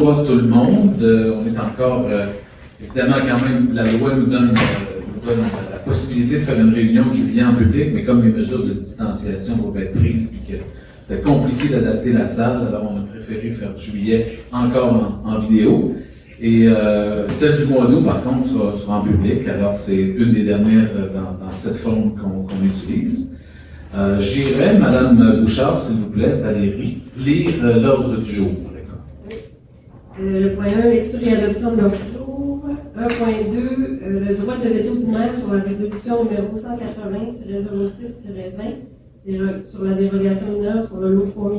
bonsoir tout le monde. On est encore, évidemment, quand même, la loi nous donne la possibilité de faire une réunion de juillet en public, mais comme les mesures de distanciation vont être prises et que c'était compliqué d'adapter la salle, alors on a préféré faire juillet encore en vidéo. Et celle du mois d'août, par contre, sera en public, alors c'est une des dernières dans cette forme qu'on utilise. J'irai, Madame Bouchard, s'il vous plaît, Valérie, lire l'ordre du jour. Le point 1, lecture et adoption de l'ordre du jour. 1.2, le droit de veto du maire sur la résolution numéro 180-06-20 sur la dérogation mineure sur le lot 3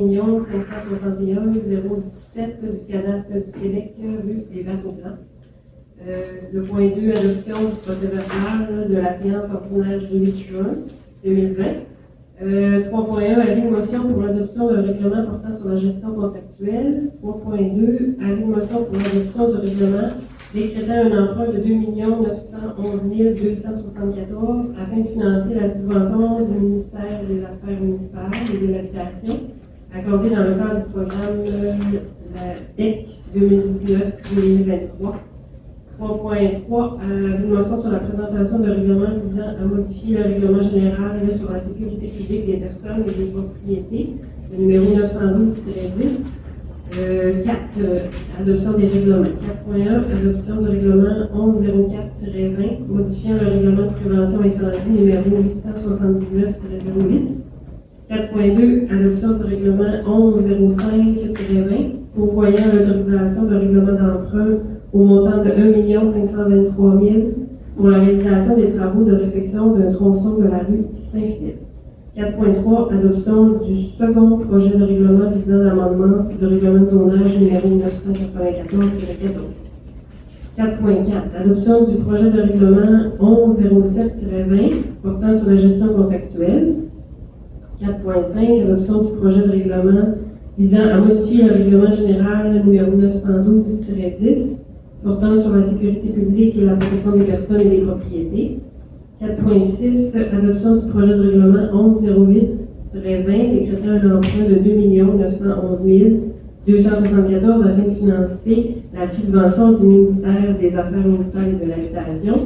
561 017 du cadastre du Québec, rue des Verts-au-Blanc. Le point 2, adoption du procès-verbal de la séance ordinaire du 8 juin 2020. 3.1, avis de motion pour l'adoption d'un règlement portant sur la gestion contractuelle. 3.2, avis de motion pour l'adoption du règlement décrétant un emprunt de 2 911 274 afin de financer la subvention du ministère des Affaires municipales et de l'Habitation accordée dans le cadre du programme la DEC 2019-2023. 3.3, une motion sur la présentation de règlement visant à modifier le règlement général sur la sécurité publique des personnes et des propriétés, le numéro 912-10. 4, adoption des règlements. 4.1, adoption du règlement 1104-20, modifiant le règlement de prévention incendie numéro 879-08. 4.2, adoption du règlement 1105-20, pourvoyant l'autorisation de règlement d'emprunt au montant de 1 523 000 pour la réalisation des travaux de réfection d'un tronçon de la rue Saint-Philippe. 4.3, adoption du second projet de règlement visant l'amendement du règlement de zonage numéro 994-14. 4.4, adoption du projet de règlement 1107-20 portant sur la gestion contractuelle. 4.5, adoption du projet de règlement visant à modifier le règlement général numéro 912-10 portant sur la sécurité publique et la protection des personnes et des propriétés. 4.6, adoption du projet de règlement 1108-20 décrétant un emprunt de 2 911 274 afin de financer la subvention du ministère des Affaires municipales et de l'Habitation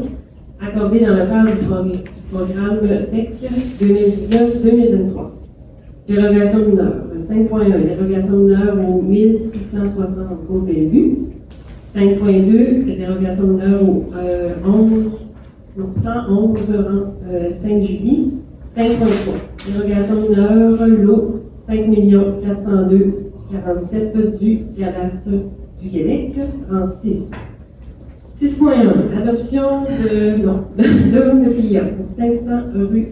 accordée dans le cadre du programme DEC 2019-2023. Dérogation mineure. 5.1, dérogation mineure au 1660 au Bellevue. 5.2, dérogation mineure au 111 Sainte-Julie. 5.3, dérogation mineure, lot 5 402 47 du cadastre du Québec. 36. 6.1, adoption de PIA pour 500 rue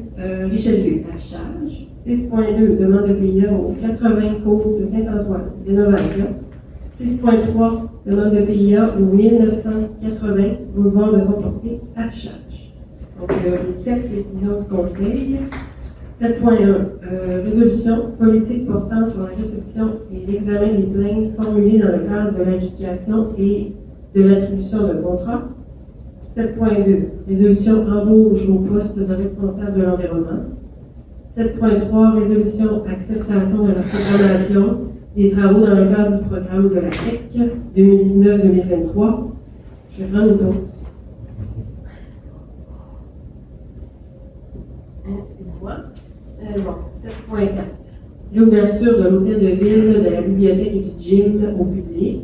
Richelieu à charge. 6.2, demande de PIA au 80 côte de Saint-Antoine, rénovation. 6.3, demande de PIA au 1980 boulevard de Comporté à charge. Donc, les 7 décisions du Conseil. 7.1, résolution politique portant sur la réception et l'examen des plaintes formulées dans le cadre de l'adjudication et de l'attribution d'un contrat. 7.2, résolution embauche au poste de responsable de l'environnement. 7.3, résolution acceptation de la programmation des travaux dans le cadre du programme de la DEC 2019-2023. Je vais prendre une tour. Excusez-moi. 7.4. L'ouverture de l'hôtel de ville, de la bibliothèque et du gym au public.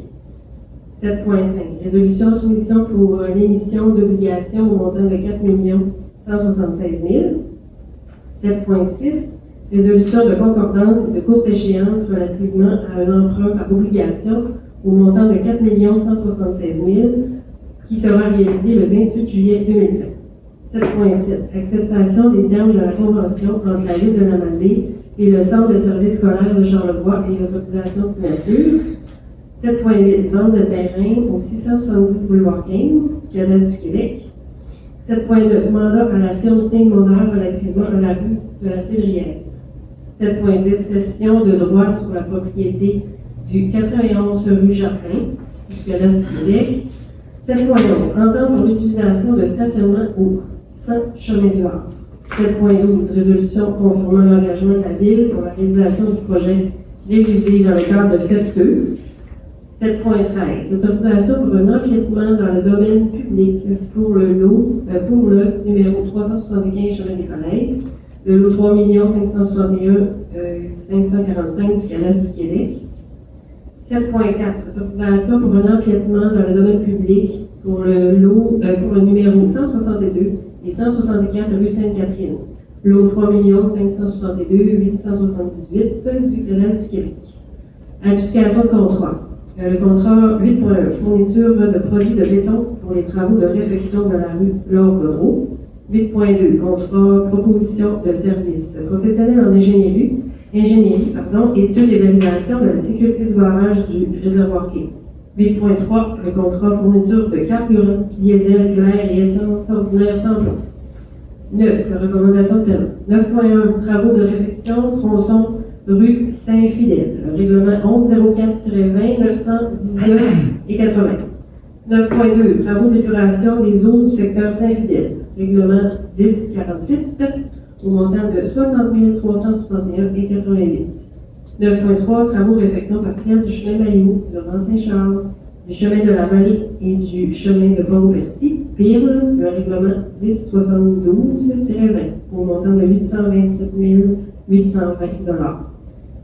7.5. Résolution soumission pour l'émission d'obligations au montant de 4 176 000. 7.6. Résolution de concordance et de courte échéance relativement à un emprunt à obligation au montant de 4 176 000 qui sera réalisé le 28 juillet 2020. 7.7. Acceptation des termes de la convention entre la Ville de la Malbaie et le Centre de services scolaires de Charlevoix et l'autorisation de signature. 7.8. Vente de terrain au 670 boulevard King, du cadastre du Québec. 7.9. Mandat à la firme Sting-Mondeur relativement à la rue de la Cédrière. 7.10. Cession de droit sur la propriété du 91 rue Jardin, du cadastre du Québec. 7.11. Entente pour l'utilisation de stationnement au 100 chemin du Havre. 7.12. Résolution confirmant l'engagement de la Ville pour la réalisation du projet révisé dans le cadre de FEP2. 7.13. Autorisation pour un empiètement dans le domaine public pour le numéro 375 chemin des Falaises, le lot 3 561 545 du canal du Québec. 7.4. Autorisation pour un empiètement dans le domaine public pour le numéro 162 et 164 rue Sainte-Catherine, lot 3 562 878 du canal du Québec. Adjudication de contrat. Le contrat 8.1, fourniture de produits de béton pour les travaux de réfection de la rue Laure-Godreau. 8.2, contrat proposition de service professionnel en ingénierie, étude et validation de la sécurité du barrage du réservoir quai. 8.3, le contrat fourniture de carburant, diesel, clair et essence ordinaire sans plomb. 9, recommandation de terrain. 9.1, travaux de réfection, tronçon rue Saint-Fidèle, règlement 1104-20, 919 et 80. 9.2, travaux d'épuration des eaux du secteur Saint-Fidèle, règlement 1048, au montant de 60 361 et 88. 9.3, travaux de réfection partielle du chemin Mailloux, du Rang-Saint-Charles, du chemin de la Vallée et du chemin de Pont-Percy, PIRL, le règlement 1072-20, au montant de 827 820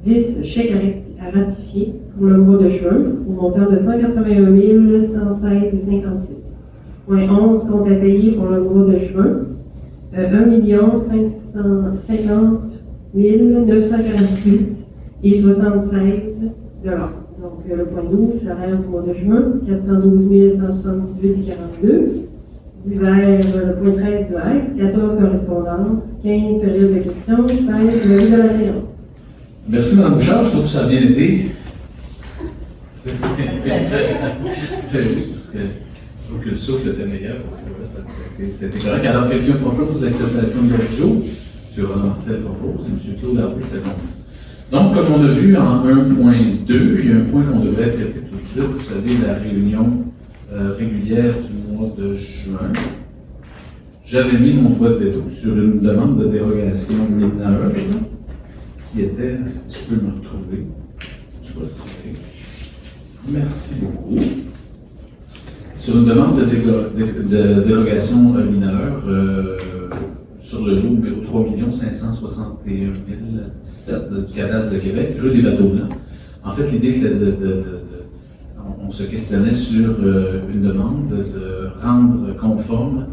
10 chèques à ratifier pour le mois de juin, au montant de 181 116 et 56. Point 11, compte à payer pour le mois de juin, 1 550 948 et 76 $. Donc, le point 12, salaire du mois de juin, 412 178 et 42. Divers, le point 13, divers, 14 correspondances, 15 périodes de questions, 16 levier de la séance. Merci, Mme Bouchard. Je trouve que ça a bien été. Parce que je trouve que le souffle était meilleur. C'était correct. Alors, quelqu'un propose l'acceptation de l'ordre du jour. M. Roland Martel propose et M. Claude Harvey seconde. Donc, comme on a vu en 1.2, il y a un point qu'on devrait traiter tout de suite. Vous savez, la réunion régulière du mois de juin. J'avais mis mon doigt de veto sur une demande de dérogation mineure qui était, si tu peux me retrouver, je vais le trouver. Merci beaucoup. Sur une demande de dérogation mineure sur le lot numéro 3 561 017 du cadastre de Québec, rue des Bateaux-Blancs. En fait, l'idée, c'était on se questionnait sur une demande de rendre conforme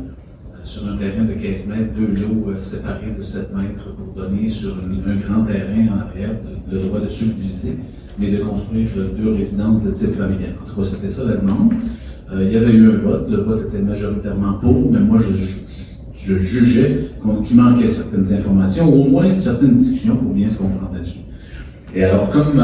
sur un terrain de 15 mètres, deux lots séparés de 7 mètres pour donner sur un grand terrain en arrière le droit de subdiviser, mais de construire deux résidences de type familial. En tout cas, c'était ça la demande. Il y avait eu un vote. Le vote était majoritairement pour, mais moi, je jugeais qu'il manquait certaines informations, ou au moins certaines discussions pour bien se comprendre là-dessus. Et alors, comme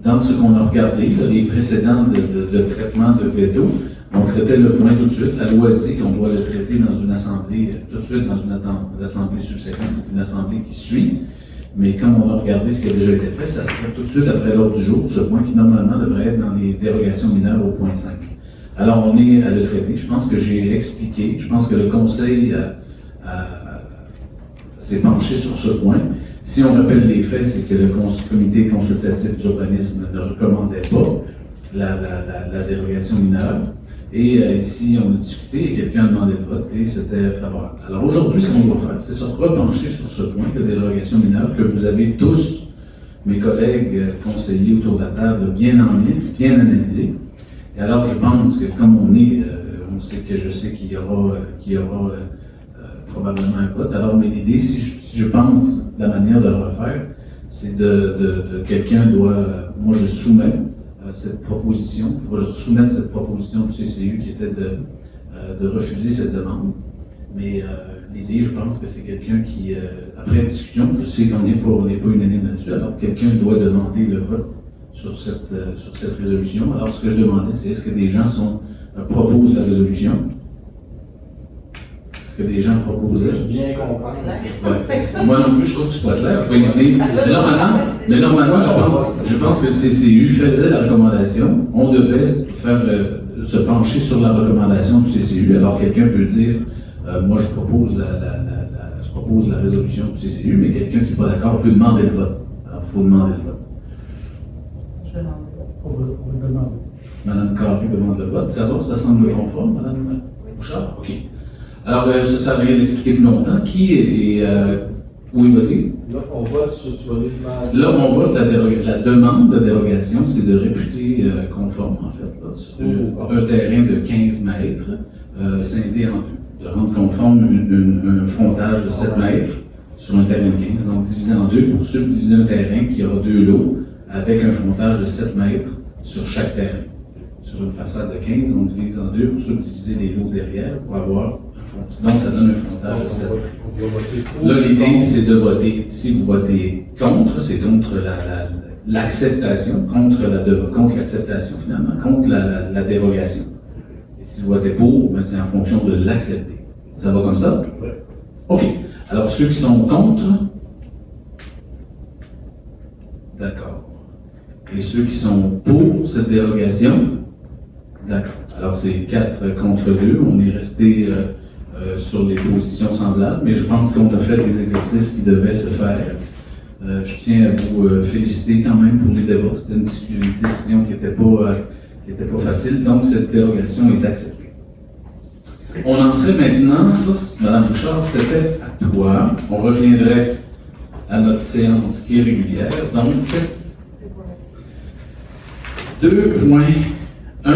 dans ce qu'on a regardé, les précédents de traitement de veto, on traitait le point tout de suite. La loi dit qu'on doit le traiter dans une assemblée, tout de suite dans une assemblée subséquente, une assemblée qui suit. Mais comme on a regardé ce qui a déjà été fait, ça se traite tout de suite après l'ordre du jour, ce point qui normalement devrait être dans les dérogations mineures au point 5. Alors on est à le traiter. Je pense que j'ai expliqué, je pense que le Conseil s'est penché sur ce point. Si on rappelle les faits, c'est que le comité consultatif d'urbanisme ne recommandait pas la dérogation mineure. Et ici, on a discuté et quelqu'un a demandé le vote et c'était favorable. Alors aujourd'hui, ce qu'on doit faire, c'est se repencher sur ce point de dérogation mineure que vous avez tous, mes collègues conseillers autour de la table, bien analysé. Et alors, je pense que comme on sait qu'il y aura probablement un vote. Alors, mais l'idée, si je pense la manière de le refaire, c'est quelqu'un doit, moi je soumets cette proposition, je vais leur soumettre cette proposition du CCU qui était de refuser cette demande. Mais l'idée, je pense que c'est quelqu'un qui, après discussion, je sais qu'on n'est pas unanime là-dessus, alors quelqu'un doit demander le vote sur cette résolution. Alors ce que je demandais, c'est est-ce que des gens proposent la résolution? Est-ce que des gens proposaient? Bien comprendre. Ouais. Moi non plus, je trouve que c'est pas clair. Je vais y venir. Normalement, je pense que le CCU faisait la recommandation. On devait se pencher sur la recommandation du CCU. Alors quelqu'un peut dire, moi je propose la résolution du CCU, mais quelqu'un qui n'est pas d'accord peut demander le vote. Alors il faut demander le vote. Pour on va demander. Madame Carré demande le vote. Ça va, ça semble conforme, Madame Bouchard? OK. Alors, ça ne sert à rien d'expliquer plus longtemps. Qui est. Oui, vas-y. Là, on vote sur l'image. Là, on vote la demande de dérogation, c'est de réputer conforme, en fait, là, sur un terrain de 15 mètres, scindé en deux. De rendre conforme un frontage de 7 mètres sur un terrain de 15, donc divisé en deux pour subdiviser un terrain qui aura deux lots avec un frontage de 7 mètres sur chaque terrain. Sur une façade de 15, on divise en deux pour subdiviser les lots derrière pour avoir un frontage. Donc, ça donne un frontage de 7 mètres. Là, l'idée, c'est de voter. Si vous votez contre, c'est contre l'acceptation, contre l'acceptation finalement, contre la dérogation. Et si vous votez pour, ben, c'est en fonction de l'accepter. Ça va comme ça? Oui. OK. Alors, ceux qui sont contre, d'accord. Et ceux qui sont pour cette dérogation, d'accord. Alors, c'est 4 contre 2. On est resté sur des positions semblables, mais je pense qu'on a fait des exercices qui devaient se faire. Je tiens à vous féliciter quand même pour les débats. C'était une décision qui n'était pas facile, donc cette dérogation est acceptée. On en serait maintenant, ça, Mme Bouchard, c'était à toi. On reviendrait à notre séance qui est régulière. Donc, 2.1,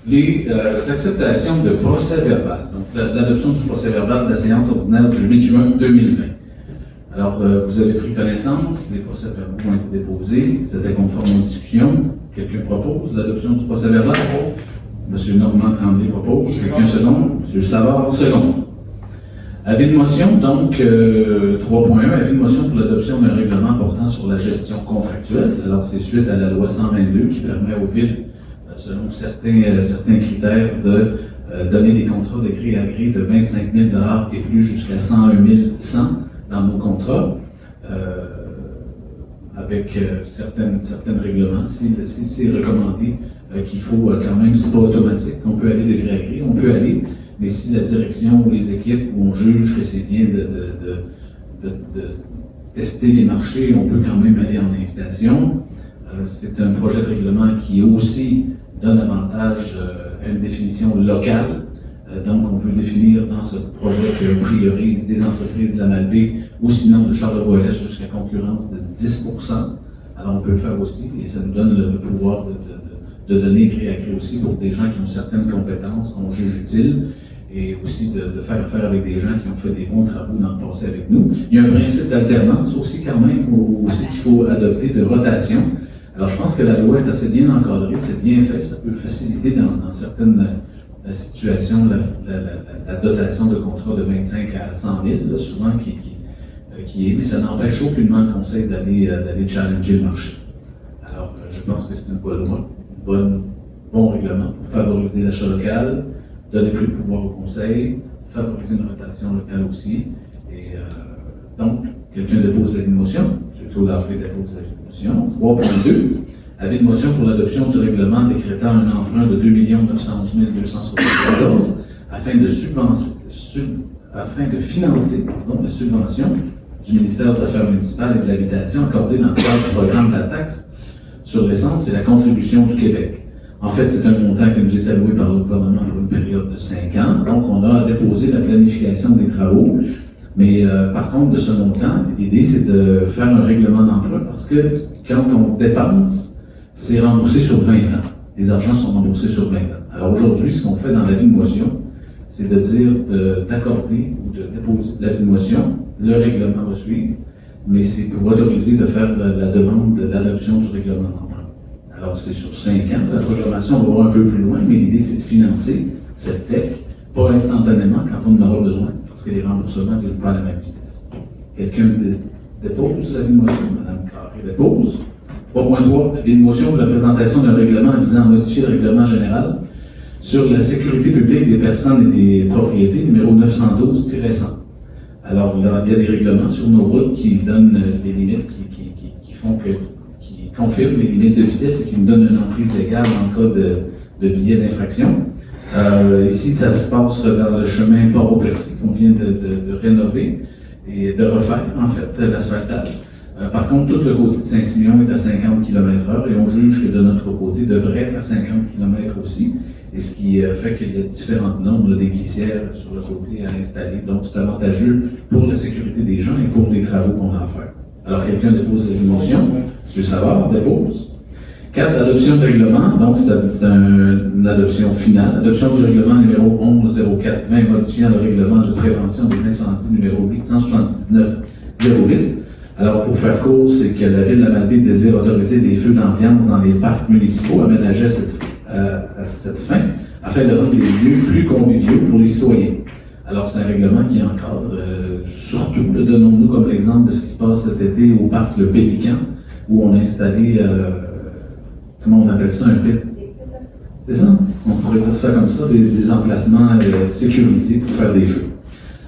les acceptations de procès verbal. Donc, l'adoption du procès verbal de la séance ordinaire du 8 juin 2020. Alors, vous avez pris connaissance, les procès verbaux ont été déposés, c'était conforme aux discussions. Quelqu'un propose l'adoption du procès verbal? M. Normand Tremblay propose. Quelqu'un second? M. Savard, second. Avis de motion, donc 3.1, avis de motion pour l'adoption d'un règlement portant sur la gestion contractuelle. Alors, c'est suite à la loi 122 qui permet aux villes, selon certains critères, de donner des contrats de gré à gré de 25 000 et plus jusqu'à 101 100 dans nos contrats, avec certains règlements. Si c'est recommandé qu'il faut quand même, c'est pas automatique, on peut aller de gré à gré, on peut aller, mais si la direction ou les équipes où on juge que c'est bien de tester les marchés, on peut quand même aller en invitation. C'est un projet de règlement qui aussi donne avantage à une définition locale. Donc, on peut définir dans ce projet qu'on priorise des entreprises de la Malbaie ou sinon de Charlevoix-Est jusqu'à concurrence de 10%. Alors, on peut le faire aussi et ça nous donne le pouvoir de donner gré à gré aussi pour des gens qui ont certaines compétences qu'on juge utiles et aussi de faire affaire avec des gens qui ont fait des bons travaux dans le passé avec nous. Il y a un principe d'alternance aussi quand même, aussi qu'il faut adopter de rotation. Alors, je pense que la loi est assez bien encadrée, c'est bien fait, ça peut faciliter dans certaines situations la dotation de contrat de 25 à 100 000, là, souvent qui est, mais ça n'empêche aucunement le conseil d'aller challenger le marché. Alors, je pense que c'est une bonne loi, bon règlement pour favoriser l'achat local, donner plus de pouvoir au conseil, favoriser une rotation locale aussi. Et donc, quelqu'un dépose la motion. M. Claude Harvey dépose la motion. 3.2. Avis de motion pour l'adoption du règlement décrétant un emprunt de 2 911 274 afin de financer la subvention du ministère des Affaires municipales et de l'Habitation accordée dans le cadre du programme de la taxe sur l'essence et la contribution du Québec. En fait, c'est un montant qui nous est alloué par le gouvernement pour une période de 5 ans. Donc, on a déposé la planification des travaux. Mais par contre, de ce montant, l'idée, c'est de faire un règlement d'emprunt parce que quand on dépense, c'est remboursé sur 20 ans. Les argents sont remboursés sur 20 ans. Alors aujourd'hui, ce qu'on fait dans l'avis de motion, c'est de dire d'accorder ou de déposer l'avis de motion, le règlement va suivre, mais c'est pour autoriser de faire la demande de l'adoption du règlement d'emprunt. Alors c'est sur 5 ans, la programmation va voir un peu plus loin, mais l'idée c'est de financer cette tech, pas instantanément quand on en aura besoin, parce que les remboursements ne viennent pas à la même vitesse. Quelqu'un dépose l'avis de motion, Mme Carré dépose. 3.3, une motion pour la présentation d'un règlement visant à modifier le règlement général sur la sécurité publique des personnes et des propriétés, numéro 912-100. Alors, il y a des règlements sur nos routes qui donnent des limites, qui confirment les limites de vitesse et qui nous donnent une emprise légale en cas de billet d'infraction. Ici, ça se passe vers le chemin Port-au-Percy qu'on vient de rénover et de refaire, en fait, l'asphaltage. Par contre, tout le côté de Saint-Siméon est à 50 km/h et on juge que de notre côté devrait être à 50 km aussi. Et ce qui fait qu'il y a différents nombres de glissières sur le côté à installer. Donc, c'est avantageux pour la sécurité des gens et pour les travaux qu'on a à faire. Alors, quelqu'un dépose la motion. M. Savard dépose. 4. Adoption de règlement. Donc, c'est une adoption finale. Adoption du règlement numéro 110420 modifiant le règlement de prévention des incendies numéro 879-08. Alors, pour faire court, c'est que la Ville de la Malbaie désire autoriser des feux d'ambiance dans les parcs municipaux aménagés à cette fin, afin de rendre les lieux plus conviviaux pour les citoyens. Alors, c'est un règlement qui encadre, surtout, donnons-nous comme exemple de ce qui se passe cet été au parc Le Pélican, où on a installé, comment on appelle ça, un pit? C'est ça? On pourrait dire ça comme ça, des emplacements sécurisés pour faire des feux.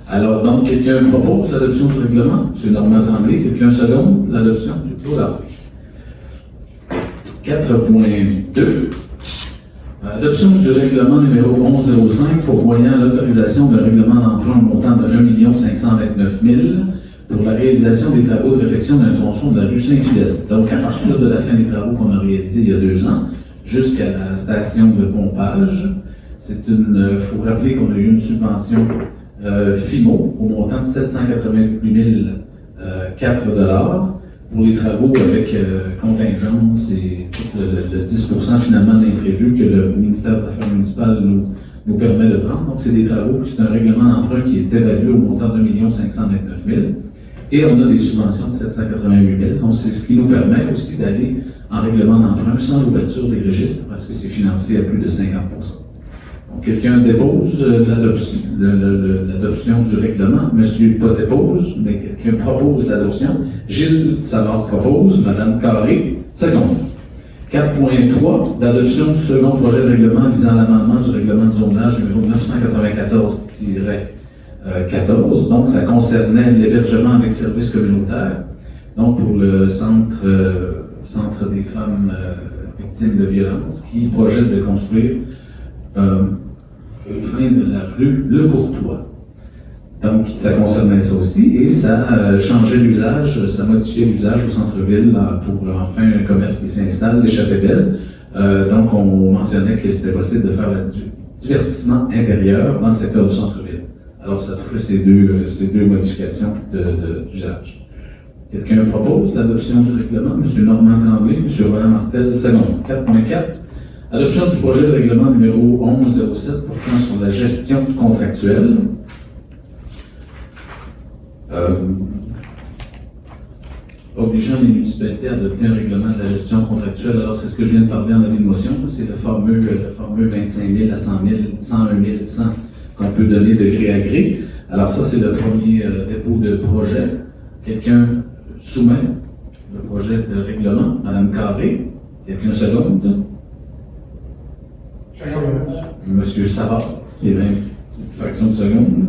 Alors, donc, quelqu'un propose l'adoption du règlement? M. Normand Tremblay. Quelqu'un seconde l'adoption du Claude Harvey. 4.2. Adoption du règlement numéro 1105 pourvoyant l'autorisation d'un règlement d'emprunt en montant de 1 529 000 pour la réalisation des travaux de réfection d'un tronçon de la rue Saint-Fidèle. Donc, à partir de la fin des travaux qu'on a réalisés il y a 2 ans, jusqu'à la station de pompage, il faut rappeler qu'on a eu une subvention FIMO au montant de 788 004 $ pour les travaux avec contingence et tout le 10% finalement d'imprévu que le ministère des Affaires municipales nous permet de prendre. Donc, c'est des travaux, c'est un règlement d'emprunt qui est évalué au montant de 1 529 000 et on a des subventions de 788 000. Donc, c'est ce qui nous permet aussi d'aller en règlement d'emprunt sans l'ouverture des registres parce que c'est financé à plus de 50%. Donc, quelqu'un dépose l'adoption du règlement. Monsieur pas dépose, mais quelqu'un propose l'adoption. Gilles Savard propose. Madame Carré, seconde. 4.3, l'adoption du second projet de règlement visant l'amendement du règlement de zonage numéro 994-14. Donc, ça concernait l'hébergement avec services communautaires. Donc, pour le centre des femmes victimes de violences, qui projette de construire au fin de la rue Le Courtois. Donc, ça concernait ça aussi, et ça changeait l'usage, ça modifiait l'usage au centre-ville pour enfin un commerce qui s'installe, l'échappée belle. Donc, on mentionnait que c'était possible de faire le divertissement intérieur dans le secteur du centre-ville. Alors, ça touchait ces deux modifications d'usage. Quelqu'un propose l'adoption du règlement? M. Normand Tremblay, M. Roland Martel, seconde. 4.4. Adoption du projet de règlement numéro 1107 portant sur la gestion contractuelle. Obligeant les municipalités à adopter un règlement de la gestion contractuelle. Alors, c'est ce que je viens de parler en avis de motion. C'est le fameux 25 000 à 100 000, 101 100 qu'on peut donner de gré à gré. Alors, ça, c'est le premier dépôt de projet. Quelqu'un soumet le projet de règlement. Madame Carré. Quelqu'un seconde? Monsieur Savard, il y a une fraction de seconde.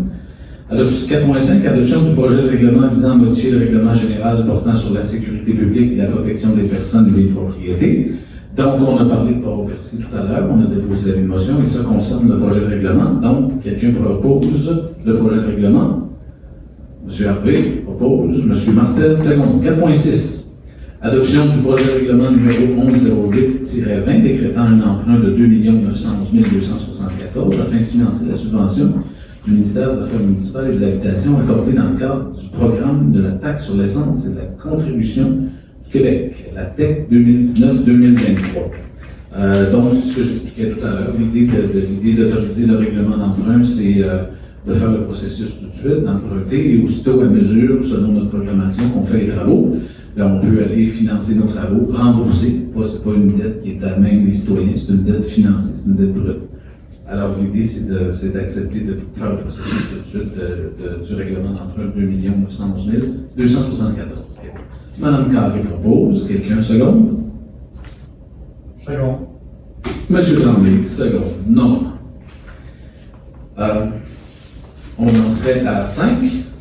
4.5, adoption du projet de règlement visant à modifier le règlement général portant sur la sécurité publique et la protection des personnes et des propriétés. Donc, on a parlé de Port-au-Percy tout à l'heure, on a déposé la motion et ça concerne le projet de règlement. Donc, quelqu'un propose le projet de règlement. M. Harvey propose. M. Martel, seconde. 4.6. Adoption du projet de règlement numéro 1108-20 décrétant un emprunt de 2 911 274 afin de financer la subvention du ministère des Affaires municipales et de l'Habitation accordée dans le cadre du programme de la taxe sur l'essence et de la contribution du Québec, la TEC 2019-2023. Donc, c'est ce que j'expliquais tout à l'heure. L'idée d'autoriser le règlement d'emprunt, c'est de faire le processus tout de suite, d'emprunter, et aussitôt à mesure, selon notre programmation, qu'on fait les travaux, là, on peut aller financer nos travaux, rembourser. C'est pas une dette qui est à la main des citoyens, c'est une dette financée, c'est une dette brute. Alors, l'idée, c'est d'accepter de faire le processus tout de suite du règlement d'emprunt 2 911 274. Madame Carré propose. Quelqu'un seconde? Seconde. Monsieur Tremblay, seconde. Non. On en serait à 5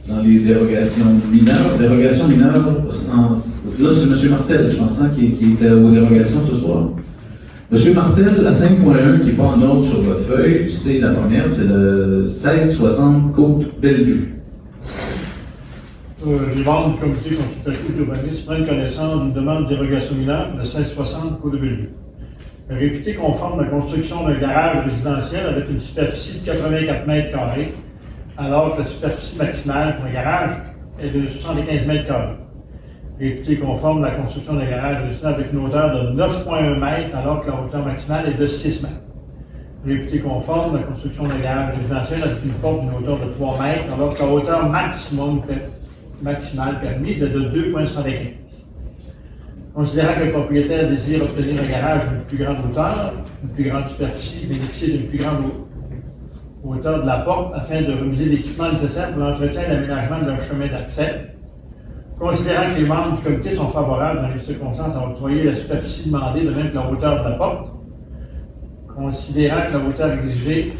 dans les dérogations mineures. Dérogations mineures, là, c'est M. Martel, je pense, qui était aux dérogations ce soir. M. Martel, la 5.1 qui n'est pas en ordre sur votre feuille, c'est la première, c'est le 1660 Côte-Bellevue. Les membres du comité consultatif d'urbanisme prennent connaissance d'une demande de dérogation mineure de 1660 Côte de Bellevue. Réputé conforme la construction d'un garage résidentiel avec une superficie de 84 mètres carrés, alors que la superficie maximale pour un garage est de 75 mètres carrés. Réputé conforme la construction d'un garage résidentiel avec une hauteur de 9,1 mètres, alors que la hauteur maximale est de 6 mètres. Réputé conforme la construction d'un garage résidentiel avec une porte d'une hauteur de 3 mètres, alors que la hauteur maximale permise est de 2,75. Considérant que le propriétaire désire obtenir un garage d'une plus grande hauteur, une plus grande superficie, bénéficier d'une plus grande hauteur de la porte afin de réaliser l'équipement nécessaire pour l'entretien et l'aménagement de leur chemin d'accès. Considérant que les membres du comité sont favorables dans les circonstances à octroyer la superficie demandée de même que la hauteur de la porte. Considérant que la hauteur exigée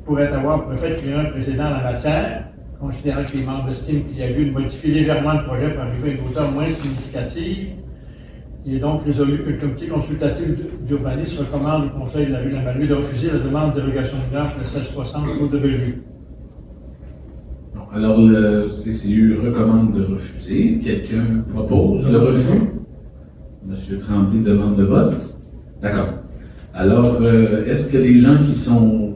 pourrait avoir pour effet de créer un précédent en la matière. Considérant que les membres estiment qu'il y a lieu de modifier légèrement le projet pour arriver à une hauteur moins significative, il est donc résolu que le comité consultatif d'urbanisme recommande au Conseil de la Ville de la Malbaie de refuser la demande de dérogation mineure pour le 1660 Côte de Bellevue. Alors, le CCU recommande de refuser. Quelqu'un propose le refus? Monsieur Tremblay demande le vote. D'accord. Alors, est-ce que les gens qui sont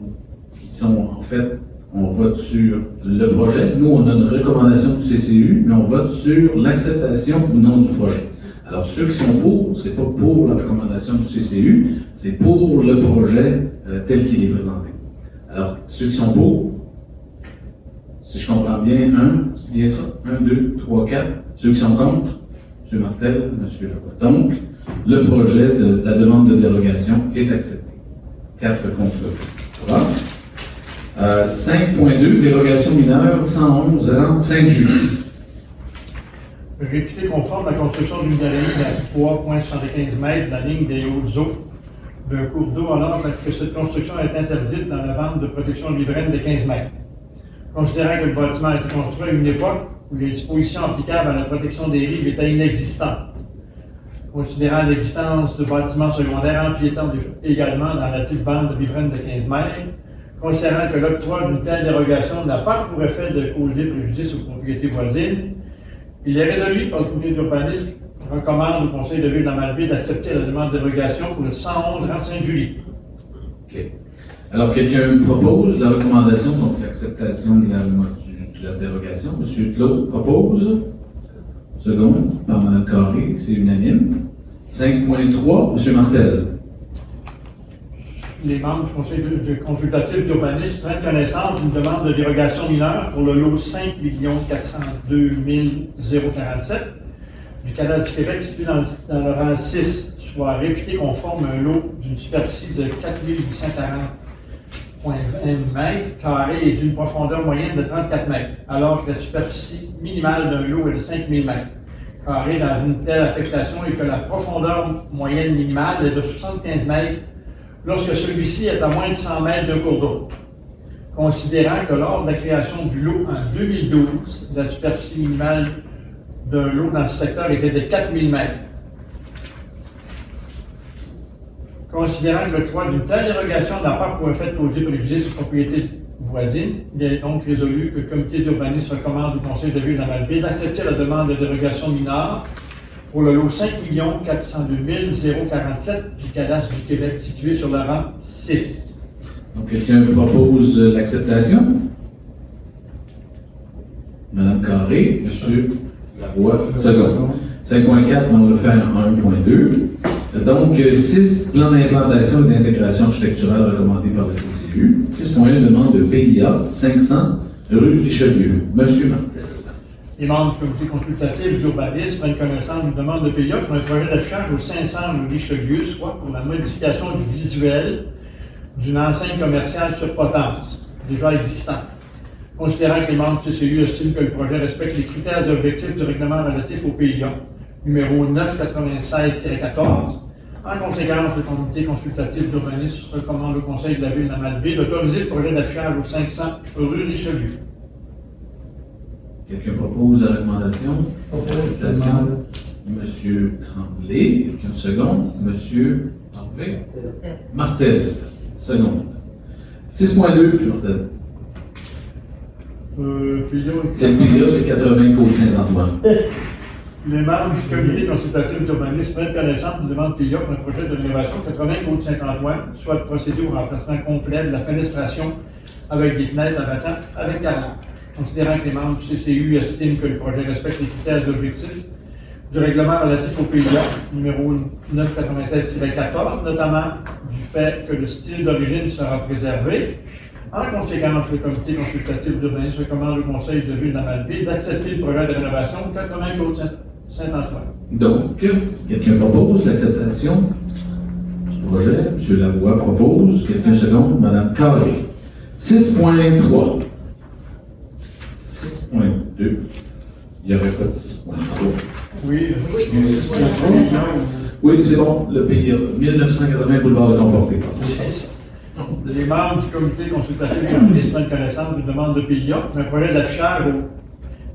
en fait, on vote sur le projet. Nous, on a une recommandation du CCU, mais on vote sur l'acceptation ou non du projet. Alors, ceux qui sont pour, c'est pas pour la recommandation du CCU, c'est pour le projet tel qu'il est présenté. Alors, ceux qui sont pour, si je comprends bien, c'est bien ça. 1, 2, 3, 4. Ceux qui sont contre, M. Martel, M. Lacroix. Donc, le projet de la demande de dérogation est accepté. 4 contre 3. 5.2, dérogation mineure 111 rang Sainte-Julie. Réputé conforme la construction d'une galerie de 3,75 mètres de la ligne des Hautes-Eaux d'un cours d'eau alors que cette construction est interdite dans la bande de protection riveraine de 15 mètres. Considérant que le bâtiment a été construit à une époque où les dispositions applicables à la protection des rives étaient inexistantes. Considérant l'existence de bâtiments secondaires empiétant également dans la dite bande riveraine de 15 mètres, considérant que l'octroi d'une telle dérogation n'a pas pour effet de causer préjudice aux propriétés voisines, il est résolu par le comité d'urbanisme recommande au Conseil de Ville de la Malbaie d'accepter la demande de dérogation pour le 111 rang Sainte-Julie. OK. Alors, quelqu'un propose la recommandation, donc l'acceptation de la dérogation. M. Claude propose. Seconde, par Mme Carré, c'est unanime. 5.3, M. Martel. Les membres du Conseil consultatif d'urbanisme prennent connaissance d'une demande de dérogation mineure pour le lot 5 402 047 du cadastre du Québec situé dans le rang 6, soit réputé conforme à un lot d'une superficie de 4840,20 mètres carrés et d'une profondeur moyenne de 34 mètres, alors que la superficie minimale d'un lot est de 5000 mètres carrés dans une telle affectation et que la profondeur moyenne minimale est de 75 mètres lorsque celui-ci est à moins de 100 mètres d'un cours d'eau. Considérant que lors de la création du lot en 2012, la superficie minimale d'un lot dans ce secteur était de 4000 mètres. Considérant que l'octroi d'une telle dérogation n'a pas pour effet de causer préjudice aux propriétés voisines, il est donc résolu que le comité d'urbanisme recommande au Conseil de Ville de la Malbaie d'accepter la demande de dérogation mineure pour le lot 5 402 047 du cadastre du Québec situé sur le rang 6. Donc, quelqu'un propose l'acceptation? Mme Carré, M. Lavoie, second. 5.4, on le fait en 1.2. Donc, 6, plan d'implantation et d'intégration architecturale recommandé par le CCU. 6.1, demande de PIA 500, rue Richelieu. Monsieur Martel. Les membres du comité consultatif d'urbanisme prennent connaissance d'une demande de PIA pour un projet d'affichage au 500 rue Richelieu, soit pour la modification du visuel d'une enseigne commerciale sur potence, déjà existante. Considérant que les membres du CCU estiment que le projet respecte les critères d'objectifs du règlement relatif au PIA, numéro 996-14, en conséquence, le comité consultatif d'urbanisme recommande au Conseil de la Ville de la Malbaie d'autoriser le projet d'affichage au 500 rue Richelieu. Quelqu'un propose la recommandation? Acceptation. Monsieur Tremblay, quelqu'un seconde. Monsieur Harvey. Martel, seconde. 6.2, M. Martel. C'est le PIA, c'est 80 Côte-Saint-Antoine. Les membres du comité consultatif d'urbanisme prennent connaissance d'une demande PIA pour un projet de rénovation 80 Côte-Saint-Antoine, soit de procéder au remplacement complet de la fenestration avec des fenêtres en battant avec 40. Considérant que les membres du CCU estiment que le projet respecte les critères d'objectifs du règlement relatif au PIA, numéro 996-14, notamment du fait que le style d'origine sera préservé. En conséquence, le comité consultatif d'urbanisme recommande au conseil de ville d'Amalbaie d'accepter le projet de rénovation 80 Côte-Saint-Antoine. Donc, quelqu'un propose l'acceptation du projet. M. Lavoie propose. Quelqu'un seconde. Mme Carré. 6.3. 6.2. Il n'y aurait pas de 6.3. Oui, Oui, c'est bon. Le pays, 1980 boulevard de Comporté. Les membres du comité consultatif d'urbanisme prennent connaissance d'une demande de PIA, un projet d'affichage au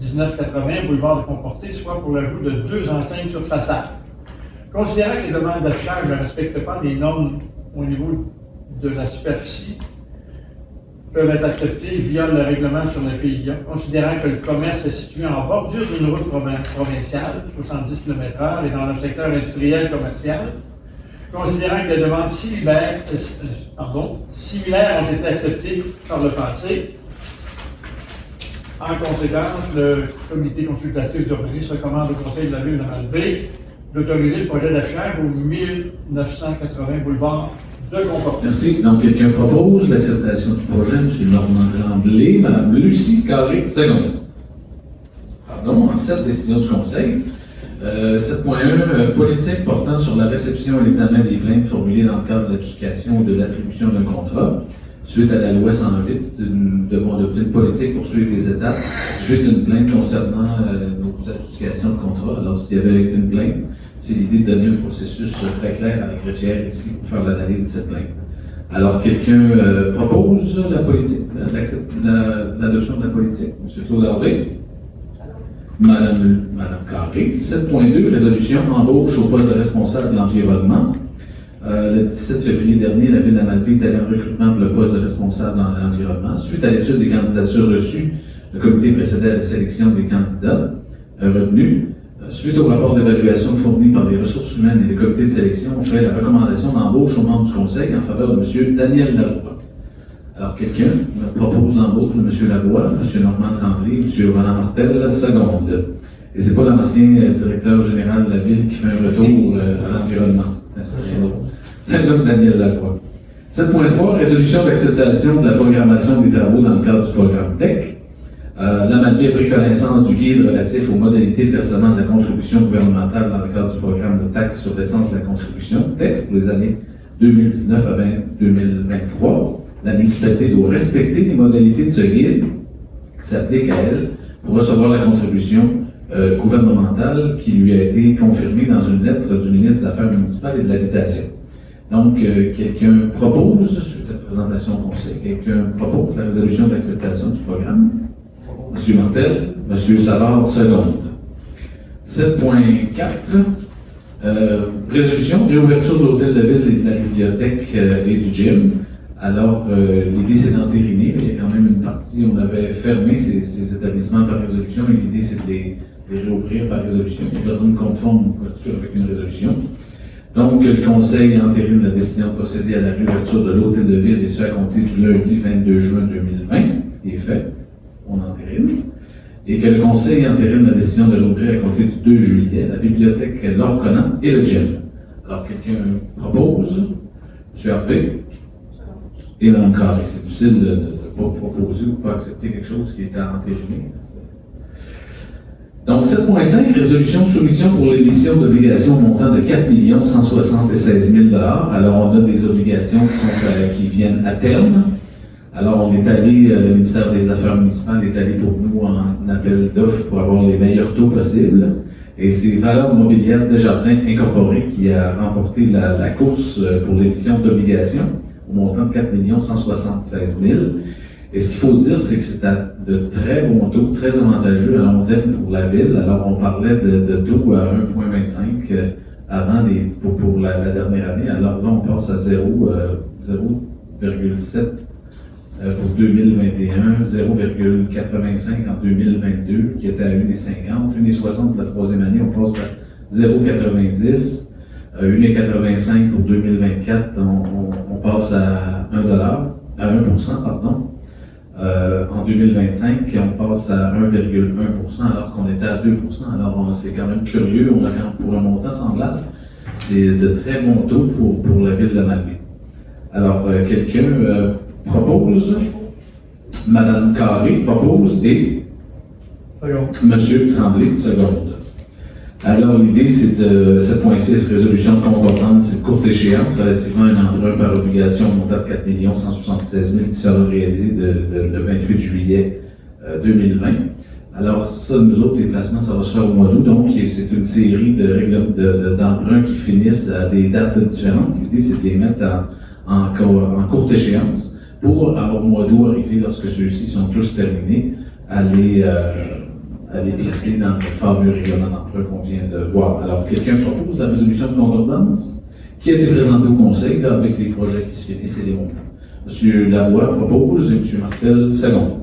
1980 boulevard de Comporté, soit pour l'ajout de 2 enseignes sur façade. Considérant que les demandes d'affichage ne respectent pas les normes au niveau de la superficie, peuvent être acceptées via le règlement sur le PIA, considérant que le commerce est situé en bordure d'une route provinciale, 70 km/h, et dans le secteur industriel commercial, considérant que les demandes similaires ont été acceptées par le passé. En conséquence, le comité consultatif d'urbanisme recommande au conseil de la ville de Malbaie d'autoriser le projet d'affichage au 1980 boulevard de Comporté. Merci. Donc, quelqu'un propose l'acceptation du projet. M. Normand Tremblay, Mme Lucie Carré, seconde. Pardon, en 7 décisions du conseil. 7.1, politique portant sur la réception et l'examen des plaintes formulées dans le cadre de l'adjudication ou de l'attribution d'un contrat. Suite à la loi 108, nous devons adopter une politique pour suivre les étapes. Suite à une plainte concernant nos adjudications de contrat. Alors, s'il y avait une plainte, c'est l'idée de donner un processus très clair à la greffière ici pour faire l'analyse de cette plainte. Alors, quelqu'un propose la politique, l'adoption de la politique. M. Claude Harvey. Madame Carré. 7.2, résolution embauche au poste de responsable de l'environnement. Le 17 février dernier, la ville d'Amalbaie est allée en recrutement pour le poste de responsable dans l'environnement. Suite à l'étude des candidatures reçues, le comité procédait à la sélection des candidats retenus. Suite au rapport d'évaluation fourni par les ressources humaines et le comité de sélection, on fait la recommandation d'embauche aux membres du conseil en faveur de M. Daniel Lavoie. Alors, quelqu'un me propose l'embauche de M. Lavoie, M. Normand Tremblay, M. Roland Martel, seconde. Et c'est pas l'ancien directeur général de la ville qui fait un retour à l'environnement. C'est l'homme Daniel Lavoie. 7.3, résolution d'acceptation de la programmation des travaux dans le cadre du programme TEC. L'Amalbaie a pris connaissance du guide relatif aux modalités de versement de la contribution gouvernementale dans le cadre du programme de taxe sur l'essence de la contribution, TEX, pour les années 2019 à 2023. La municipalité doit respecter les modalités de ce guide qui s'appliquent à elle pour recevoir la contribution gouvernementale qui lui a été confirmée dans une lettre du ministre des Affaires municipales et de l'Habitation. Donc, quelqu'un propose, suite à la présentation au conseil, quelqu'un propose la résolution d'acceptation du programme. M. Martel, M. Savard, seconde. 7.4, résolution, réouverture de l'hôtel de ville et de la bibliothèque et du gym. Alors, l'idée c'est d'entériner, il y a quand même une partie, on avait fermé ces établissements par résolution et l'idée c'est de les réouvrir par résolution, de rendre conforme ouverture avec une résolution. Donc, le Conseil entérine la décision de procéder à la réouverture de l'hôtel de ville et ce à compter du lundi 22 juin 2020, ce qui est fait, on entérine. Et que le Conseil entérine la décision de l'ouvrir à compter du 2 juillet, la bibliothèque Laure Conan et le gym. Alors, quelqu'un propose, M. Harvey et Mme Carré. C'est difficile de ne pas proposer ou de ne pas accepter quelque chose qui est à entériner. Donc, 7.5, résolution de soumission pour l'émission d'obligations montant de 4 176 000 $. Alors, on a des obligations qui viennent à terme. Alors, on est allé, le ministère des Affaires municipales est allé pour nous en appel d'offres pour avoir les meilleurs taux possibles. Et c'est Valeurs mobilières Desjardins Incorporée qui a remporté la course pour l'émission d'obligations au montant de 4 176 000 $. Et ce qu'il faut dire, c'est que c'est à de très bons taux, très avantageux à long terme pour la ville. Alors, on parlait de taux à 1,25 avant pour la dernière année. Alors là, on passe à 0,7 pour 2021, 0,85 en 2022, qui était à 1,50, 1,60 pour la troisième année, on passe à 0,90, 1,85 pour 2024, on passe à 1%, pardon. En 2025, on passe à 1,1%, alors qu'on était à 2%. Alors, c'est quand même curieux, pour un montant semblable, c'est de très bons taux pour la ville de Malbaie. Alors, quelqu'un propose, Madame Carré propose et Monsieur Tremblay, seconde. Alors, l'idée, c'est de 7.6, résolution de concordance, c'est de courte échéance, relativement à un emprunt par obligation montant de 4 176 000 qui sera réalisé le 28 juillet 2020. Alors, ça, nous autres, les placements, ça va se faire au mois d'août, donc c'est une série d'emprunts qui finissent à des dates différentes. L'idée, c'est de les mettre en courte échéance pour, au mois d'août, arriver, lorsque ceux-ci sont tous terminés, à les placer dans le fameux règlement d'emprunt qu'on vient de voir. Alors, quelqu'un propose la résolution de concordance qui a été présentée au Conseil là, avec les projets qui se finissent et les montants. M. Lavoie propose et M. Martel seconde.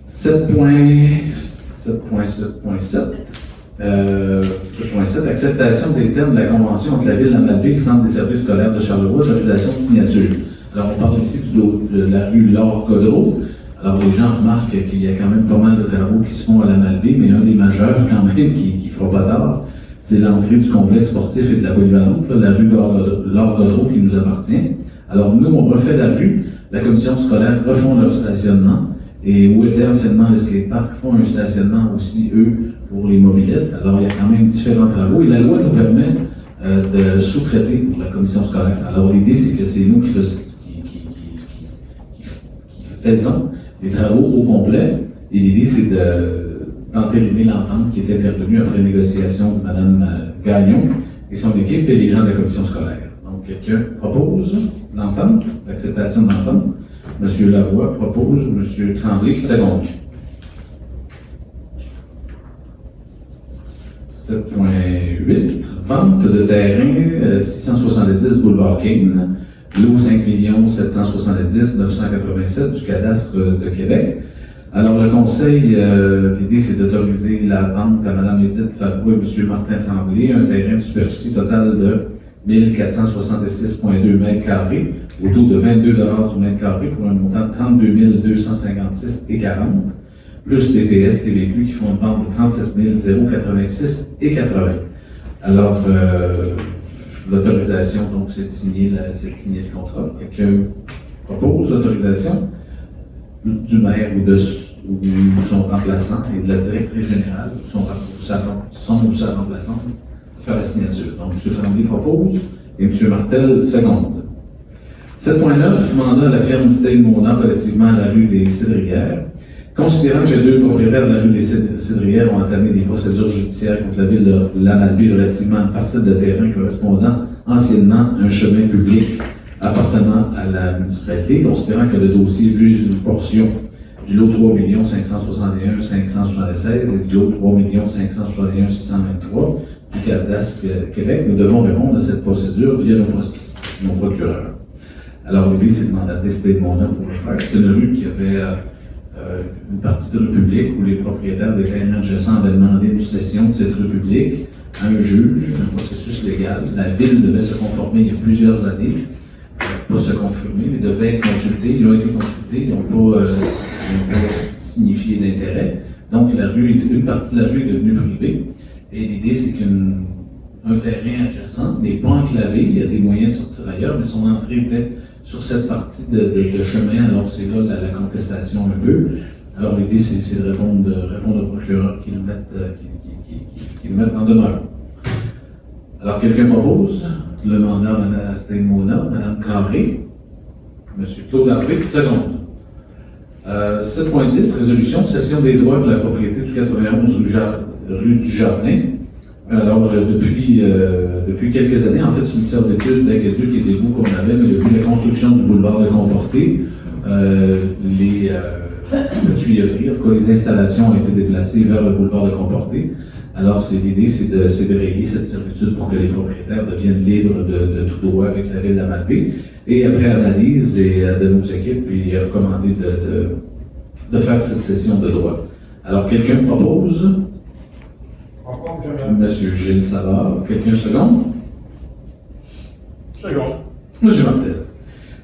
7.7, acceptation des termes de la Convention entre la Ville de Malbaie et le Centre des services scolaires de Charlevoix, autorisation de signature. Alors, on parle ici de la rue Laure-Codreau. Alors, les gens remarquent qu'il y a quand même pas mal de travaux qui se font à la Malbaie, mais un des majeurs, quand même, qui ne fera pas tard, c'est l'entrée du complexe sportif et de la polyvalente, la rue Laure-Codreau qui nous appartient. Alors, nous, on refait la rue, la commission scolaire refont leur stationnement, et où était anciennement le skatepark, font un stationnement aussi, eux, pour les mobylettes. Alors, il y a quand même différents travaux, et la loi nous permet de sous-traiter pour la commission scolaire. Alors, l'idée, c'est que c'est nous qui faisons les travaux au complet, et l'idée, c'est d'entériner l'entente qui est intervenue après négociation de Mme Gagnon et son équipe et les gens de la commission scolaire. Donc, quelqu'un propose l'entente, l'acceptation de l'entente. M. Lavoie propose, M. Tremblay, seconde. 7.8, vente de terrain, 670 boulevard King, lot 5 770 987 du cadastre de Québec. Alors, le conseil, l'idée, c'est d'autoriser la vente à Mme Edith Fabreau et M. Martin Tremblay, un terrain de superficie totale de 1466,2 mètres carrés, au taux de 22 $ du mètre carré pour un montant de 32 256,40 plus TPS, TVQ qui font une vente de 37 086,80. Alors, l'autorisation, donc, c'est de signer le contrat. Quelqu'un propose l'autorisation du maire ou de son remplaçant et de la directrice générale, son ou sa remplaçante, de faire la signature. Donc, M. Tremblay propose et M. Martel seconde. 7.9, mandat à la ferme Stein-Mona relativement à la rue des Cidrières. Considérant que deux propriétaires de la rue des Cidrières ont entamé des procédures judiciaires contre la ville de la Malbaie relativement à une parcelle de terrain correspondant anciennement à un chemin public appartenant à la municipalité, considérant que le dossier vise une portion du lot 3 561 576 et du lot 3 561 623 du cadastre Québec, nous devons répondre à cette procédure via nos procureurs. Alors, l'idée, c'est de mandater Stein-Mona pour le faire. C'est une rue qui avait une partie de rue publique où les propriétaires des terrains adjacents avaient demandé une cession de cette rue publique à un juge, un processus légal. La ville devait se conformer il y a plusieurs années, pas se confirmer, mais devait être consultés. Ils ont été consultés, ils n'ont pas signifié d'intérêt. Donc, une partie de la rue est devenue privée. Et l'idée, c'est qu'un terrain adjacent n'est pas enclavé, il y a des moyens de sortir ailleurs, mais son entrée peut-être sur cette partie de chemin, alors c'est là la contestation un peu. Alors l'idée, c'est de répondre au procureur qui le mettent en demeure. Alors quelqu'un propose le mandat à Mme Stein-Mona, Mme Carré, M. Claude Harvey, seconde. 7.10, résolution, cession des droits de la propriété du 91 rue du Jardin. Alors, depuis quelques années, en fait, c'est une servitude d'aqueduc et d'égout qu'on avait, mais depuis la construction du boulevard de Comporté, les tuyauteries, en tout cas, les installations ont été déplacées vers le boulevard de Comporté. Alors, l'idée, c'est de rayer cette servitude pour que les propriétaires deviennent libres de tout droit avec la ville de la Malbaie. Et après analyse de nos équipes, puis il est recommandé de faire cette session de droit. Alors, quelqu'un propose? Monsieur Gilles Savard. Quelqu'un seconde? Second. Monsieur Martel.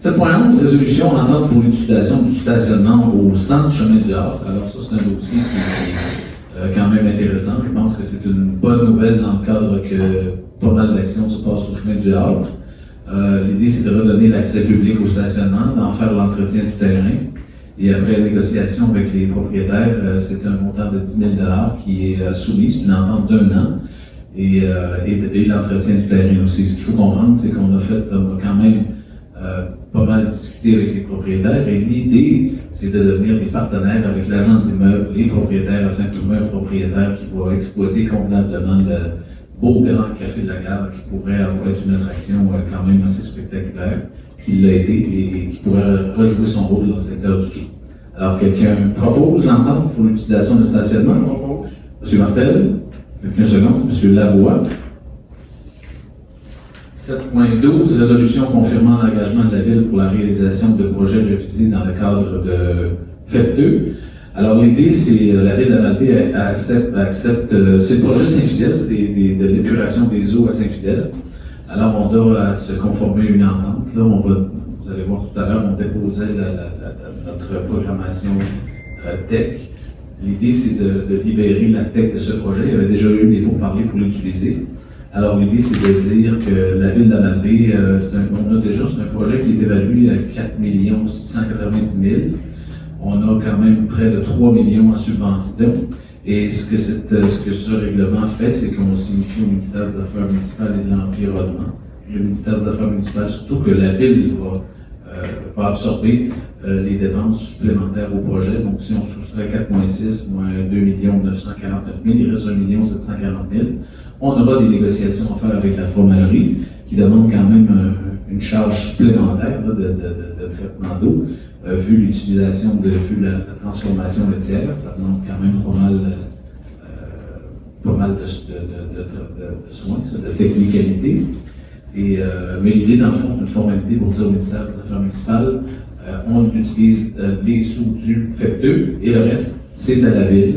7.11, résolution en entente pour l'utilisation du stationnement au centre chemin du Havre. Alors ça, c'est un dossier qui est quand même intéressant. Je pense que c'est une bonne nouvelle dans le cadre que pas mal d'actions se passent au chemin du Havre. L'idée, c'est de redonner l'accès public au stationnement, d'en faire l'entretien du terrain. Et après négociation avec les propriétaires, c'est un montant de 10 000 $ qui est soumis, c'est une entente d'1 an. Et l'entretien du terrain aussi. Ce qu'il faut comprendre, c'est qu'on a quand même pas mal discuté avec les propriétaires et l'idée, c'est de devenir des partenaires avec l'agent d'immeuble, les propriétaires, afin de trouver un propriétaire qui va exploiter convenablement le beau grand café de la gare qui pourrait avoir une attraction quand même assez spectaculaire, qui l'a été et qui pourrait rejouer son rôle dans le secteur du quai. Alors, quelqu'un propose l'entente pour l'utilisation de stationnement? Monsieur Martel? Quelqu'un seconde? Monsieur Lavoie? 7.12, résolution confirmant l'engagement de la Ville pour la réalisation de projets révisés dans le cadre de FEP 2. Alors, l'idée, c'est la Ville de la Malbaie accepte c'est le projet Saint-Fidèle, de l'épuration des eaux à Saint-Fidèle. Alors, on doit se conformer à une entente. Là, vous allez voir tout à l'heure, on déposait notre programmation tech. L'idée, c'est de libérer la tech de ce projet. Il y avait déjà eu des pourparlers pour l'utiliser. Alors, l'idée, c'est de dire que la Ville de la Malbaie, c'est un projet qui est évalué à 4 690 000. On a quand même près de 3 millions en subvention. Et ce que ce règlement fait, c'est qu'on signifie au ministère des Affaires municipales et de l'Environnement, le ministère des Affaires municipales, surtout que la Ville va absorber les dépenses supplémentaires au projet. Donc, si on soustrait 4,6 moins 2 949 000, il reste 1 740 000. On aura des négociations à faire avec la fromagerie, qui demande quand même une charge supplémentaire de traitement d'eau, vu l'utilisation, vu la transformation laitière. Ça demande quand même pas mal de soins, de technicalité. Mais l'idée, dans le fond, c'est une formalité pour dire au ministère des Affaires municipales, on utilise les sous du FEP 2 et le reste, c'est à la Ville.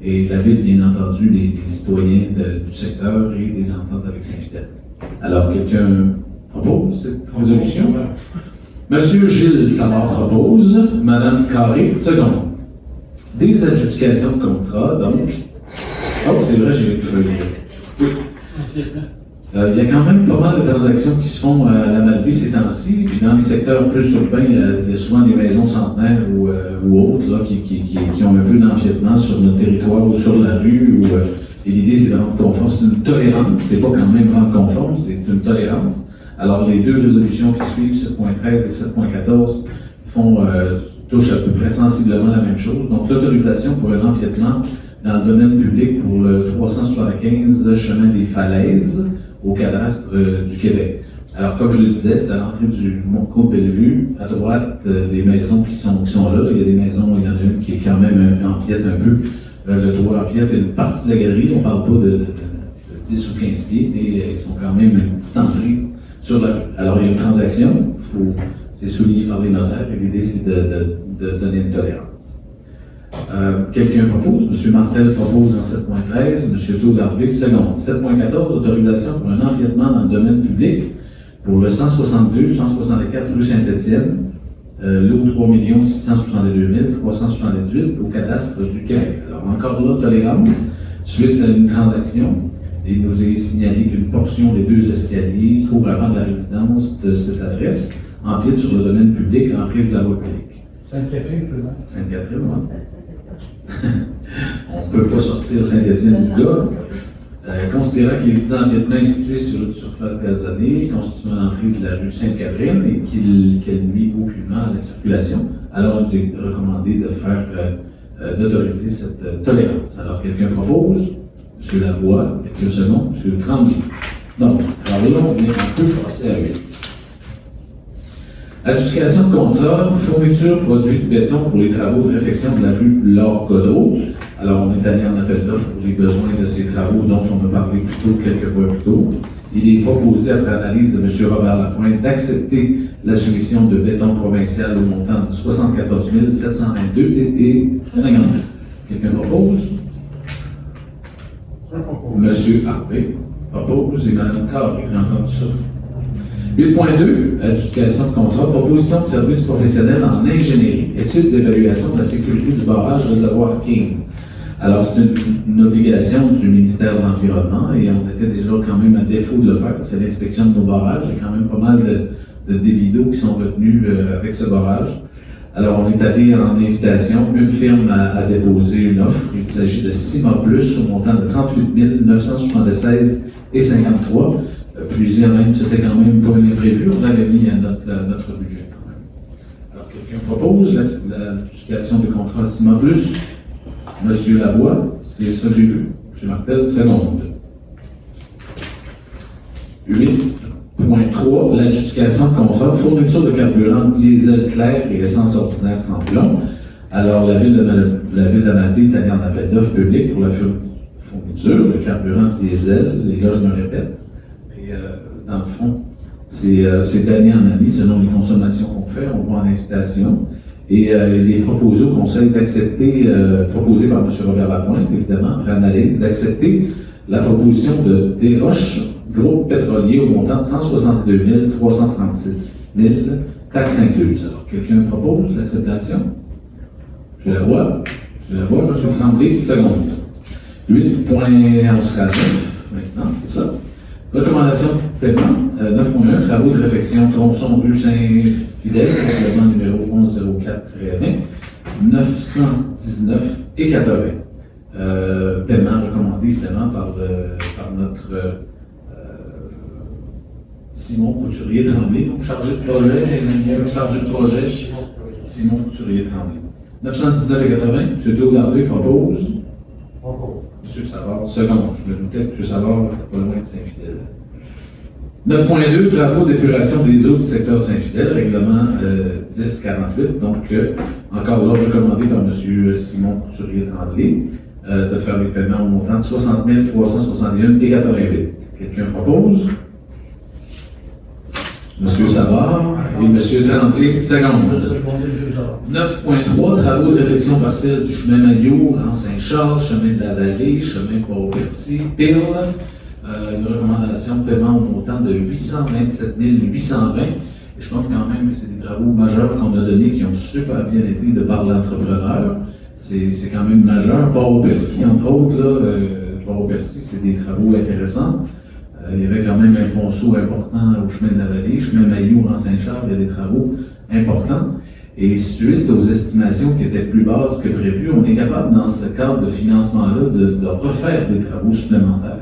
Et la Ville, bien entendu, les citoyens du secteur et des ententes avec Saint-Fidèle. Alors, quelqu'un propose cette résolution? Monsieur Gilles Savard propose. Madame Carré, seconde. Des adjudications de contrat, donc. Oh, c'est vrai, j'ai une feuille. Oui. Il y a quand même pas mal de transactions qui se font à la Malbaie ces temps-ci, puis dans les secteurs plus urbains, il y a souvent des maisons centenaires ou autres là, qui ont un peu d'empiètement sur notre territoire ou sur la rue. Et l'idée, c'est de rendre conforme. C'est une tolérance, c'est pas quand même rendre conforme, c'est une tolérance. Alors, les deux résolutions qui suivent, 7.13 et 7.14, touchent à peu près sensiblement la même chose. Donc, l'autorisation pour un empiètement dans le domaine public pour le 375 chemin des Falaises, au cadastre du Québec. Alors, comme je le disais, c'est à l'entrée du Mont-Côte-Bellevue, à droite, des maisons qui sont là. Il y a des maisons, il y en a une qui est quand même empiète un peu. Le toit empiète, il y a une partie de la galerie, on ne parle pas de 10 ou 15 pieds, mais ils sont quand même une petite emprise sur la rue. Alors, il y a une transaction, c'est souligné par les notaires, et l'idée, c'est de donner une tolérance. Quelqu'un propose, M. Martel propose en 7.13, M. Claude-Harvey, seconde. 7.14, autorisation pour un empiètement dans le domaine public pour le 162-164 rue Saint-Étienne, lot 3 662 378 au cadastre du Québec. Alors, encore là, tolérance, suite à une transaction, il nous est signalé qu'une portion des 2 escaliers court avant de la résidence de cette adresse empiète sur le domaine public en prise de la voie publique. Sainte-Catherine, seulement. Sainte-Catherine, oui. On ne peut pas sortir Saint-Étienne du gars. Considérant que les 10 empiètements est situé sur une surface gazonnée, constituant l'emprise de la rue Sainte-Catherine et qu'elle nuit aucunement à la circulation, alors il est recommandé d'autoriser cette tolérance. Alors, quelqu'un propose? M. Lavoie, quelques secondes, M. Tremblay. Donc, alors là, on peut passer à 8. Adjudication de contrat, fourniture produits de béton pour les travaux de réfection de la rue Laure Godreau. Alors, on est allé en appel d'offres pour les besoins de ces travaux dont on a parlé plus tôt, quelques fois plus tôt. Il est proposé, après analyse de M. Robert Lapointe, d'accepter la soumission de béton provincial au montant de 74 722 et 52. Quelqu'un propose? Monsieur Harvey propose et Mme Carré, j'ai entendu ça. 8.2, adjudication de contrat, proposition de service professionnel en ingénierie, étude d'évaluation de la sécurité du barrage réservoir King. Alors, c'est une obligation du ministère de l'Environnement et on était déjà quand même à défaut de le faire. C'est l'inspection de nos barrages. Il y a quand même pas mal de débits d'eau qui sont retenus avec ce barrage. Alors, on est allé en invitation. Une firme a déposé une offre. Il s'agit de Cima Plus au montant de 38 976 et 53. Plusieurs même, c'était quand même pas un imprévu. On l'avait mis à notre budget quand même. Alors, quelqu'un propose l'adjudication de contrat Cima Plus? Monsieur Lavoie, c'est ça que j'ai vu. Monsieur Martel, seconde. 8.3, l'adjudication de contrat, fourniture de carburant diesel clair et essence ordinaire sans plomb. Alors, la ville d'Amadé est allée en appel d'offres public pour la fourniture de carburant diesel. Les gars, je me répète. Et dans le fond, c'est d'année en année, selon les consommations qu'on fait, on va en invitation. Et il est proposé au Conseil d'accepter, proposé par M. Robert Lapointe, évidemment, après analyse, d'accepter la proposition de Desroches, groupe pétrolier au montant de 162 336 000, taxes incluses. Alors, quelqu'un propose l'acceptation? Je la vois, M. Tremblay, seconde. 8.11 maintenant, c'est ça. Recommandation de paiement, 9.1, travaux de réfection tronçon rue Saint-Fidèle, règlement numéro 1104-20, 919 et 80. Paiement recommandé évidemment par notre Simon Couturier-Tremblay, donc chargé de projet, Simon Couturier-Tremblay. 919 et 80, M. Claude Harvey propose. M. Savard, seconde. Je me doutais que M. Savard n'était pas loin de Saint-Fidèle. 9.2, travaux d'épuration des eaux du secteur Saint-Fidèle, règlement 1048. Donc, encore là, recommandé par M. Simon Couturier-Tremblay de faire les paiements au montant de 60 361 et 88. Quelqu'un propose? M. Savard et M. Tremblay, seconde. 9.3, travaux de réfection partielle du chemin Maillot, en Saint-Charles, chemin de la Vallée, chemin Port-au-Percy, Pile. Une recommandation de paiement au montant de 827 820. Et je pense quand même que c'est des travaux majeurs qu'on a donnés qui ont super bien été de par l'entrepreneur. C'est quand même majeur. Port-au-Percy, entre autres, Port-au-Percy, c'est des travaux intéressants. Il y avait quand même un ponceau important au chemin de la Vallée, chemin Maillot en Saint-Charles, il y a des travaux importants. Et suite aux estimations qui étaient plus basses que prévues, on est capable, dans ce cadre de financement-là, de refaire des travaux supplémentaires.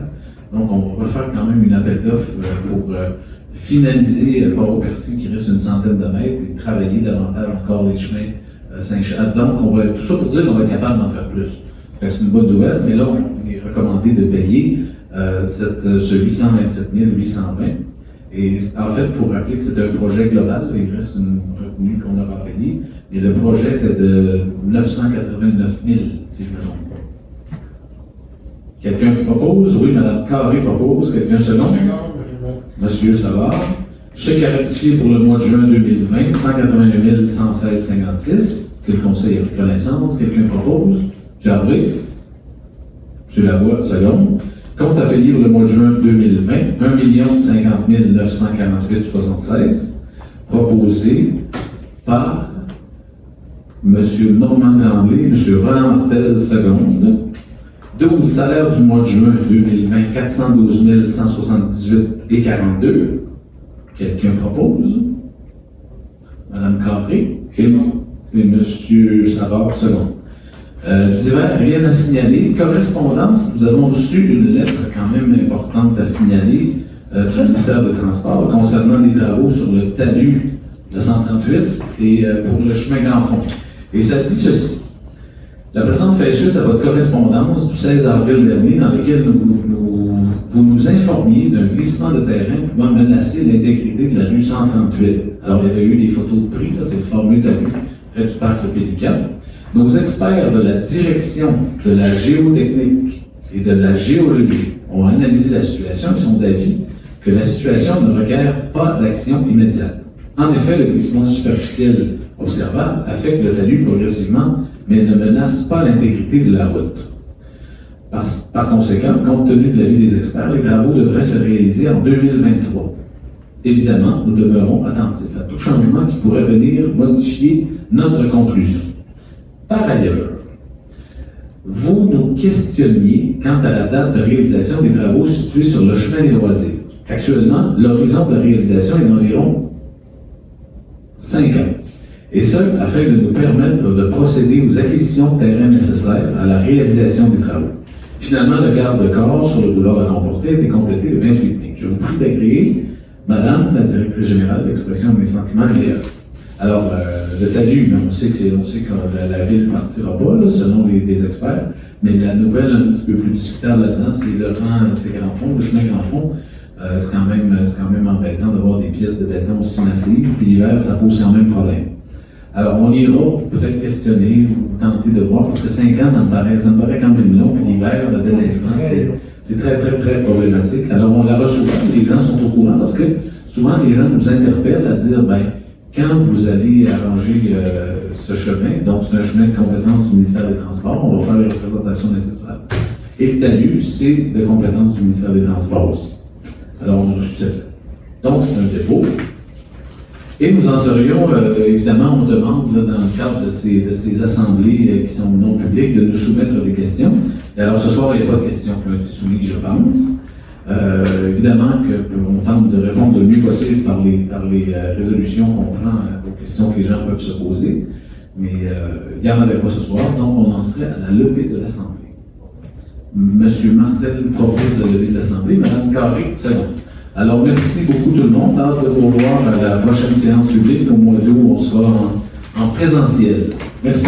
Donc, on va refaire quand même une appel d'offres pour finaliser Port-au-Percy, qui reste une centaine de mètres, et travailler davantage encore les chemins Saint-Charles. Donc, tout ça pour dire qu'on va être capable d'en faire plus. C'est une bonne nouvelle, mais là, on est recommandé de payer ce 827 820. Et en fait, pour rappeler que c'était un projet global, il reste une retenue qu'on aura payée, et le projet était de 989 000, si je ne me trompe pas. Quelqu'un propose? Oui, Mme Carré propose. Quelqu'un second? Monsieur Savard. Chèque à ratifier pour le mois de juin 2020, 181 116,56. Que le Conseil a pris connaissance. Quelqu'un propose? M. Harvey. M. Lavoie, seconde. Compte à payer pour le mois de juin 2020, 1 50 948,76. Proposé par M. Normand Tremblay, M. Roland Martel, seconde. 12 salaires du mois de juin 2020, 412 178 et 42. Quelqu'un propose? Mme Carré. Et M. Savard, second. Divers, rien à signaler. Correspondance, nous avons reçu une lettre quand même importante à signaler du ministère des Transports concernant les travaux sur le talus de 138 et pour le chemin Grand Fond. Et ça dit ceci. La présente fait suite à votre correspondance du 16 avril dernier dans laquelle vous nous informiez d'un glissement de terrain pouvant menacer l'intégrité de la rue 138. Alors, il y avait eu des photos de pris, c'est le fameux talus près du parc Le Pélican. Nos experts de la direction de la géotechnique et de la géologie ont analysé la situation et sont d'avis que la situation ne requiert pas d'action immédiate. En effet, le glissement superficiel observable affecte le talus progressivement, mais ne menace pas l'intégrité de la route. Par conséquent, compte tenu de l'avis des experts, les travaux devraient se réaliser en 2023. Évidemment, nous demeurons attentifs à tout changement qui pourrait venir modifier notre conclusion. Par ailleurs, vous nous questionniez quant à la date de réalisation des travaux situés sur le chemin des loisirs. Actuellement, l'horizon de la réalisation est d'environ 5 ans. Et ce, afin de nous permettre de procéder aux acquisitions de terrain nécessaires à la réalisation des travaux. Finalement, le garde-corps sur le boulevard de Comporté a été complété le 28 mai. Je vous prie d'agréer, Madame la directrice générale, l'expression de mes sentiments idéaux. Alors, le talus, on sait que la ville ne partira pas, là, selon les experts, mais la nouvelle un petit peu plus discutable là-dedans, c'est le Grand-Fond, le chemin Grand-Fond. C'est quand même embêtant d'avoir des pièces de béton aussi massives, puis l'hiver, ça pose quand même problème. Alors, on ira peut-être questionner ou tenter de voir, parce que 5 ans, ça me paraît quand même long, puis l'hiver, le déneigement, c'est très, très, très problématique. Alors, on la reçoit, les gens sont au courant, parce que souvent, les gens nous interpellent à dire, quand vous allez arranger ce chemin, donc c'est un chemin de compétence du ministère des Transports, on va faire les représentations nécessaires. Et le talus, c'est de compétence du ministère des Transports aussi. Alors, on a reçu cette. Donc, c'est un dépôt. Et nous en serions, évidemment, on demande, là, dans le cadre de ces assemblées qui sont non publiques, de nous soumettre des questions. Et alors, ce soir, il n'y a pas de questions qui ont été soumises, je pense. Évidemment qu'on tente de répondre le mieux possible par les résolutions qu'on prend aux questions que les gens peuvent se poser. Mais il n'y en avait pas ce soir, donc on en serait à la levée de l'Assemblée. Monsieur Martel propose la levée de l'Assemblée, Madame Carré, c'est bon. Alors, merci beaucoup tout le monde. Hâte de vous voir à la prochaine séance publique au mois d'août où on sera en présentiel. Merci.